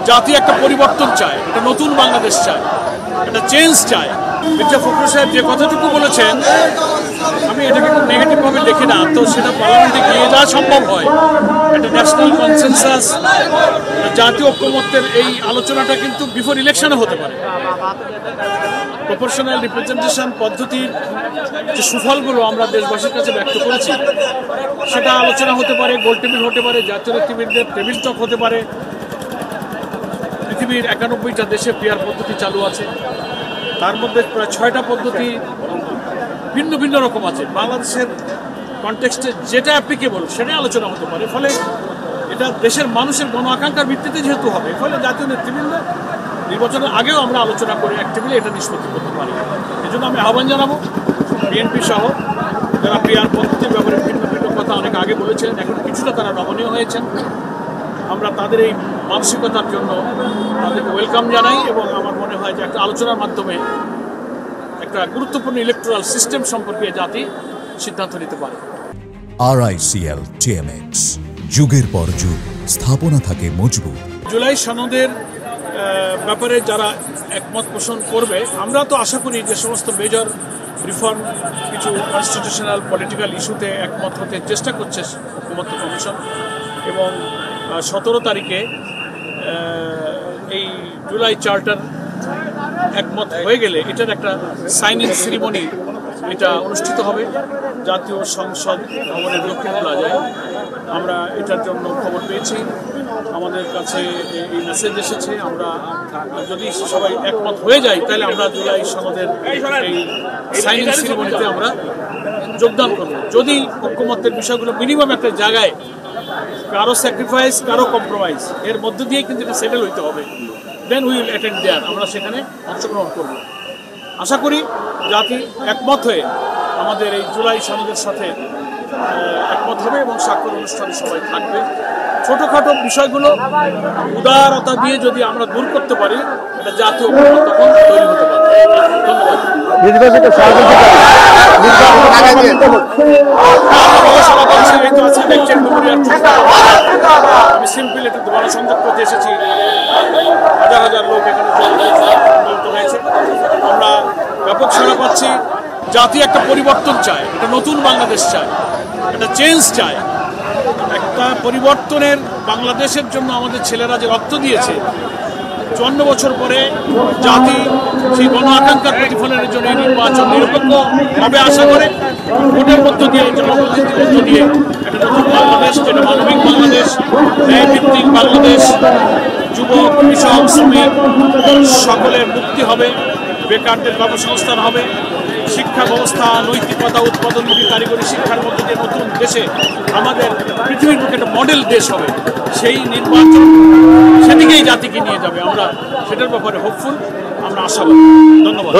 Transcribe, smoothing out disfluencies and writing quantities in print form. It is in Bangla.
জাতি একটা পরিবর্তন চায়, একটা নতুন বাংলাদেশ চায়, একটা চেঞ্জ চায়। মির্জা ফখরুল সাহেব যে কথাটুকু বলেছেন আমি এটাকে খুব নেগেটিভভাবে দেখি না। তো সেটা পার্লামেন্টে গিয়ে যা সম্ভব হয় একটা ন্যাশনাল কনসেনসাস, জাতীয় ঐক্যমত্যের এই আলোচনাটা কিন্তু বিফোর ইলেকশনে হতে পারে। প্রপোর্শনাল রিপ্রেজেন্টেশন পদ্ধতির যে সুফলগুলো আমরা দেশবাসীর কাছে ব্যক্ত করেছি সেটা আলোচনা হতে পারে, গোল টেবিল হতে পারে, জাতীয় নেতৃবৃন্দের টেবিল টক হতে পারে। পৃথিবীর 91টা দেশে পিআর পদ্ধতি চালু আছে, তার মধ্যে প্রায় 6টা পদ্ধতি ভিন্ন ভিন্ন রকম আছে। বাংলাদেশের কনটেক্সটে যেটা অ্যাপ্লিকেবল সেটাই আলোচনা হতে পারে। ফলে এটা দেশের মানুষের গণ আকাঙ্ক্ষার ভিত্তিতে যেহেতু হবে, ফলে জাতীয় নেতৃবৃন্দ নির্বাচনের আগেও আমরা আলোচনা করে এক টেবিলে এটা নিষ্পত্তি করতে পারি। এই জন্য আমি আহ্বান জানাবো বিএনপি সহ যারা পিআর পদ্ধতির ব্যাপারে ভিন্ন ভিন্ন কথা অনেক আগে বলেছেন, এখন কিছুটা তারা নমনীয় হয়েছেন। আমরা তাদের এই মানসিকতার জন্য তাদেরকে ওয়েলকাম জানাই এবং আমার মনে হয় যে একটা আলোচনার মাধ্যমে একটা গুরুত্বপূর্ণ ইলেকট্রাল সিস্টেম সম্পর্কে জাতি সিদ্ধান্ত নিতে পারে। RICL TMX, যুগের পর যুগ স্থাপনা থাকে মজবুত। জুলাই সনদের ব্যাপারে যারা একমত পোষণ করবে, আমরা তো আশা করি যে সমস্ত মেজর রিফর্ম কিছু কনস্টিটিউশনাল পলিটিক্যাল ইস্যুতে একমত হতে চেষ্টা করছে ঐক্যমত্য কমিশন, এবং 17 তারিখে এই জুলাই চার্টার একমত হয়ে গেলে এটার একটা সাইনিং সেরিমনি এটা অনুষ্ঠিত হবে জাতীয় সংসদ ভবনের দক্ষিণ প্লাজায়। আমরা এটার জন্য খবর পেয়েছি, আমাদের কাছে এই মেসেজ এসেছে। আমরা যদি সবাই একমত হয়ে যাই তাহলে আমরা জুলাই সনদের এই সাইনিং সেরিমনিতে আমরা যোগদান করব। যদি ঐক্যমত্যের বিষয়গুলো মিনিমাম একটা জায়গায় কারো স্যাক্রিফাইস কারো কম্প্রোমাইজ এর মধ্য দিয়ে কিন্তু এটা সেটেল হইতে হবে, দেন উই উইল অ্যাটেন্ড দেয়ার, আমরা সেখানে অংশগ্রহণ করব। আশা করি জাতি একমত হয়ে আমাদের এই জুলাই সনদের সাথে একমত হবে এবং স্বাক্ষর অনুষ্ঠানে সবাই থাকবে। ছোটোখাটো বিষয়গুলো উদারতা দিয়ে যদি আমরা দূর করতে পারি, এটা জাতীয় ঐক্য তখন তৈরি হতে পারে। আমি সিম্পল একটু গণসংযোগ করতে এসেছি, হাজার হাজার লোক এখানে হয়েছে, আমরা ব্যাপক সাড়া পাচ্ছি। জাতি একটা পরিবর্তন চায়, একটা নতুন বাংলাদেশ চায়, একটা চেঞ্জ চায়। একটা পরিবর্তনের বাংলাদেশের জন্য আমাদের ছেলেরা যে রক্ত দিয়েছে, 54 বছর পরে জাতি সেই গণ আকাঙ্ক্ষার প্রতিফলনের জন্য নির্বাচন নিরপেক্ষ হবে আশা করে, ভোটের মধ্য দিয়ে জনপ্রতিনিধির মধ্য দিয়ে একটা নতুন বাংলাদেশ, যেটা মানবিক বাংলাদেশ, ন্যায়ভিত্তিক বাংলাদেশ, যুবক কৃষক শ্রমিক সকলের মুক্তি হবে, বেকারদের কর্মসংস্থান হবে, শিক্ষা ব্যবস্থা নৈতিকতা উৎপাদনমুখী কারিগরি শিক্ষার মধ্যে দিয়ে নতুন দেশে আমাদের পৃথিবীর বুকে একটা মডেল দেশ হবে। সেই নির্বাচন সেদিকেই জাতিকে নিয়ে যাবে, আমরা সেটার ব্যাপারে হোপফুল, আমরা আশাবাদী। ধন্যবাদ।